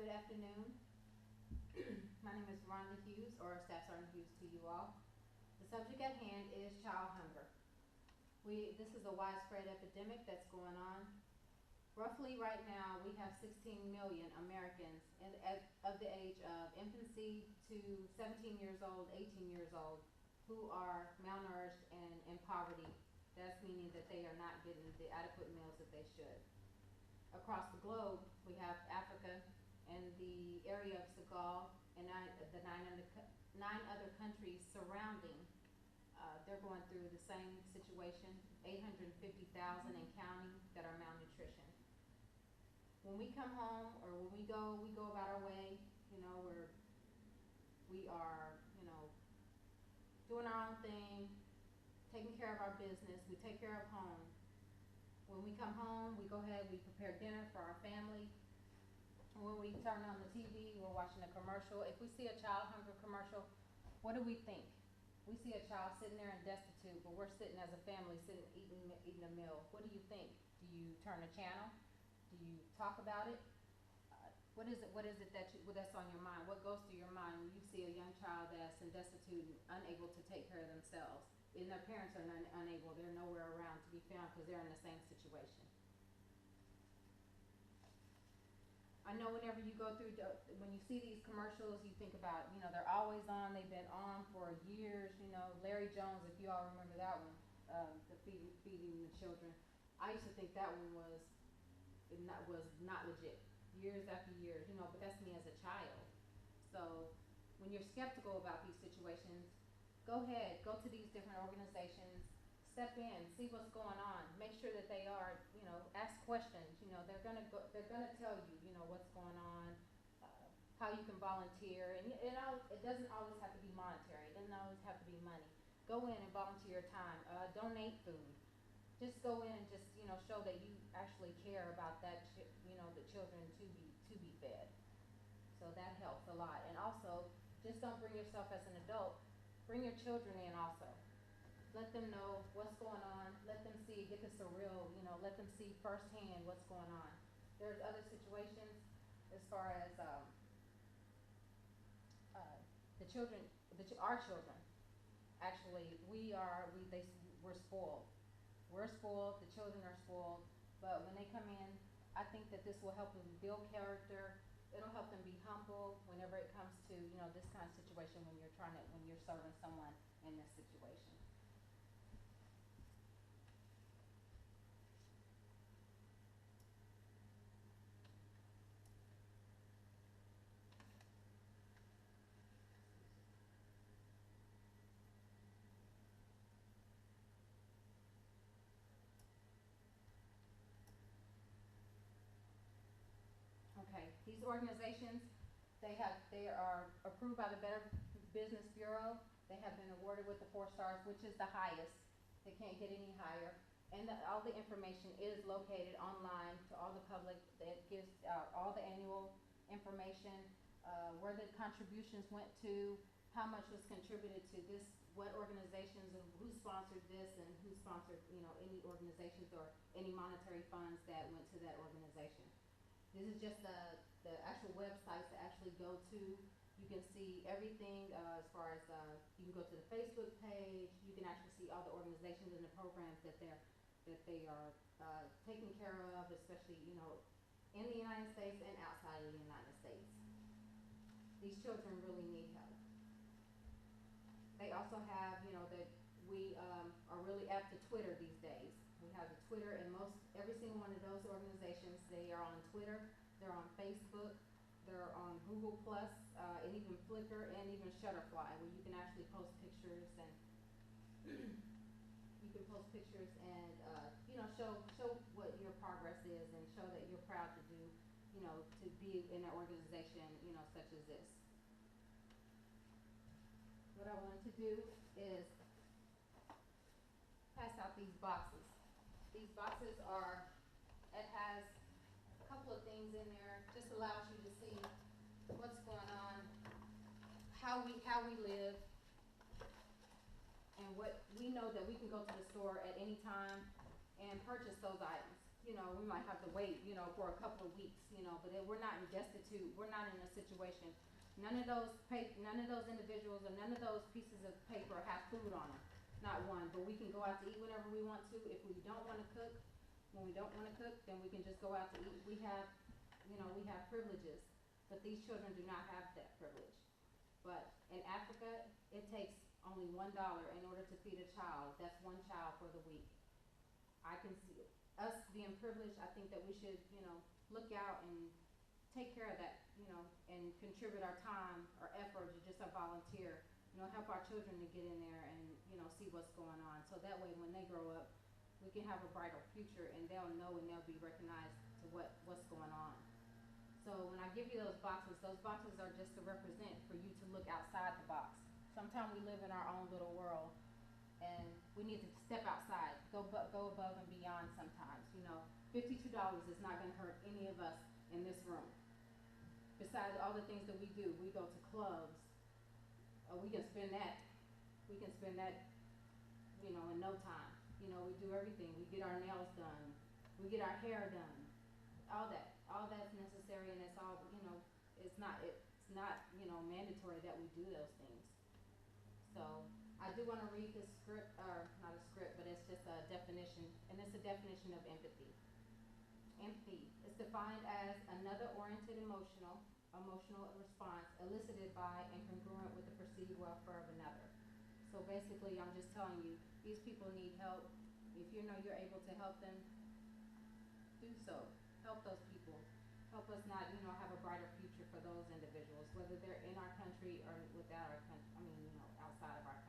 Good afternoon. My name is Rhonda Hughes, or Staff Sergeant Hughes to you all. The subject at hand is child hunger. This is a widespread epidemic that's going on. Roughly right now, we have 16 million Americans of the age of infancy to 17 years old, 18 years old, who are malnourished and in poverty. That's meaning that they are not getting the adequate meals that they should. Across the globe, we have Africa and the area of Senegal and the nine other countries surrounding. They're going through the same situation, 850,000 and counting that are malnutrition. When we come home or when we go about our way, we are, doing our own thing, taking care of our business, we take care of home. When we come home, we go ahead, we prepare dinner for our family. When we turn on the TV, we're watching a commercial. If we see a child hunger commercial, what do we think? We see a child sitting there and destitute, but we're sitting as a family, eating a meal. What do you think? Do you turn the channel? Do you talk about it? What is it that's on your mind? What goes through your mind when you see a young child that's destitute and unable to take care of themselves? And their parents are unable, they're nowhere around to be found because they're in the same situation. I know whenever you go through, when you see these commercials, you think about, they're always on, they've been on for years, Larry Jones, if you all remember that one, the feeding the children. I used to think that one was not legit, years after years, but that's me as a child. So when you're skeptical about these situations, go ahead, go to these different organizations, step in, see what's going on, make sure that they are, ask questions, they're gonna tell you, what's going on, how you can volunteer, and it doesn't always have to be monetary, it doesn't always have to be money. Go in and volunteer your time, donate food. Just go in and just, show that you actually care about that, the children to be fed. So that helps a lot. And also, just don't bring yourself as an adult, bring your children in also. Let them know what's going on, let them see, get the surreal, let them see firsthand what's going on. There's other situations as far as our children. Actually, we're spoiled. We're spoiled, the children are spoiled, but when they come in, I think that this will help them build character. It'll help them be humble whenever it comes to, this kind of situation when you're serving someone in this situation. Okay, these organizations, they are approved by the Better Business Bureau. They have been awarded with the 4 stars, which is the highest. They can't get any higher. And all the information is located online to all the public. That gives all the annual information, where the contributions went to, how much was contributed to this, what organizations and who sponsored this and who sponsored, any organizations or any monetary funds that went to that organization. This is just the actual websites to actually go to. You can see everything as far as, you can go to the Facebook page. You can actually see all the organizations and the programs that they are taking care of, especially, in the United States and outside of the United States. These children really need help. They also have, that we are really apt to Twitter these days. We have the Twitter, and every single one of those organizations, they are on Twitter, they're on Facebook, they're on Google Plus, and even Flickr, and even Shutterfly, where you can actually post pictures and show what your progress is and show that you're proud to do, to be in an organization, such as this. What I want to do is pass out these boxes. These boxes it has a couple of things in there, just allows you to see what's going on, how we live, and what we know that we can go to the store at any time and purchase those items. we might have to wait, for a couple of weeks, but we're not destitute. We're not in a situation. None of those individuals or none of those pieces of paper have food on them. Not one. But we can go out to eat whenever we want to. If we don't want to cook, when we don't want to cook, then we can just go out to eat. We have privileges, but these children do not have that privilege. But in Africa, it takes only $1 in order to feed a child. That's one child for the week. I can see us being privileged. I think that we should, look out and take care of that, and contribute our time, our effort, or just a volunteer, help our children to get in there and, see what's going on. So that way when they grow up, we can have a brighter future and they'll know and they'll be recognized to what's going on. So when I give you those boxes are just to represent for you to look outside the box. Sometimes we live in our own little world and we need to step outside, go above and beyond sometimes, $52 is not gonna hurt any of us in this room. Besides all the things that we do, we go to clubs, we can spend that, in no time. We do everything. We get our nails done, we get our hair done, all that's necessary, and it's all, it's not mandatory that we do those things. So I do want to read this script, or not a script, but it's just a definition, and it's a definition of empathy. Empathy is defined as another oriented emotional response elicited by and congruent with the perceived welfare of another. So basically, I'm just telling you, these people need help. If you're able to help them, do so. Help those people. Help us not, have a brighter future for those individuals, whether they're in our country or without our country. Outside of our